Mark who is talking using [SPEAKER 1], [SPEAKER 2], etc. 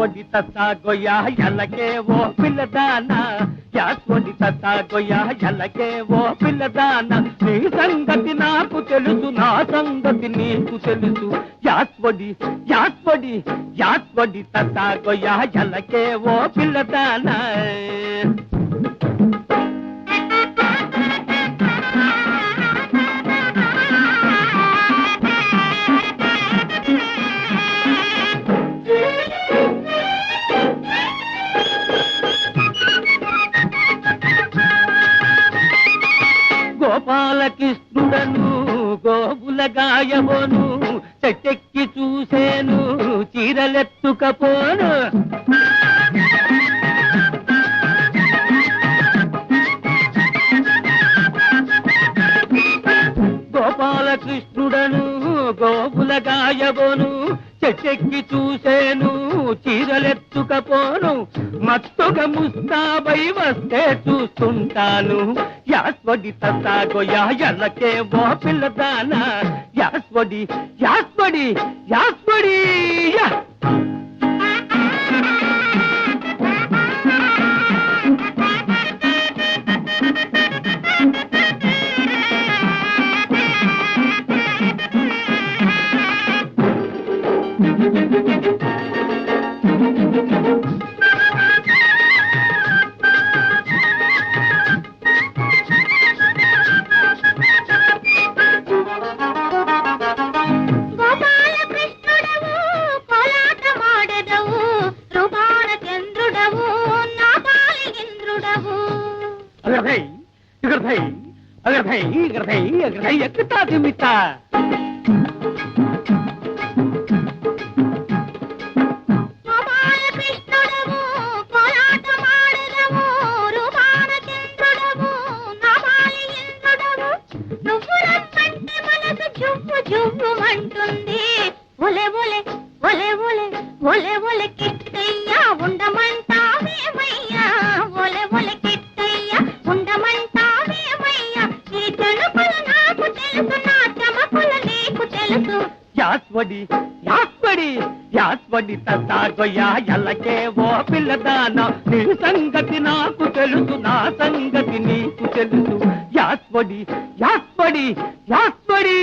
[SPEAKER 1] యాస్వడి తత్తా గొయ్యా ఎల్లకే ఓ పిల్లదానా యాస్వడి తత్తా గొయ్యా ఎల్లకే ఓ పిల్లదానా నీ సంగతి నాకు తెలుసు నా సంగతి నీకు తెలుసు యాస్వడి యాస్వడి యాస్వడి తత్తా గొయ్యా ఎల్లకే ఓ పిల్లదానా గోపాలకృష్ణుడను గోగులగాయబోను చెట్టెక్కి చూసేను చీరలెత్తుకపోను గోపాలకృష్ణుడను గోగులగాయబోను చెట్టెక్కి చూసేను చీరలెత్తుకపోను మత్తుగా ముస్తాబై వస్తే చూస్తుంటాను యాస్వడి తత్తా గొయ్యా ఎల్లకే ఓ పిల్లదానా యాస్వడి యాస్వడి యాస్వడి ఎక్కుతా దిమితా
[SPEAKER 2] జువ్వుమంటుంది ఒలే ఒలే ఒలే ఒలే ఒలే ఒలే కిట్టయ్యా ఉండమంటావేమయ్యా ఒలే ఒలే కిట్టయ్యా ఉండమంటావేమయ్యా ఈ తణుకులు నాకు తెలుసు నా చమకులు నీకు తెలుసు
[SPEAKER 1] యాస్వడి యాస్వడి యాస్వడి తత్తా గొయ్యా ఎల్లకే ఓ పిల్లదానా నీ సంగతి నాకు తెలుసు నా సంగతి నీకు తెలుసు యాస్వడి యాస్వడి యాస్వడి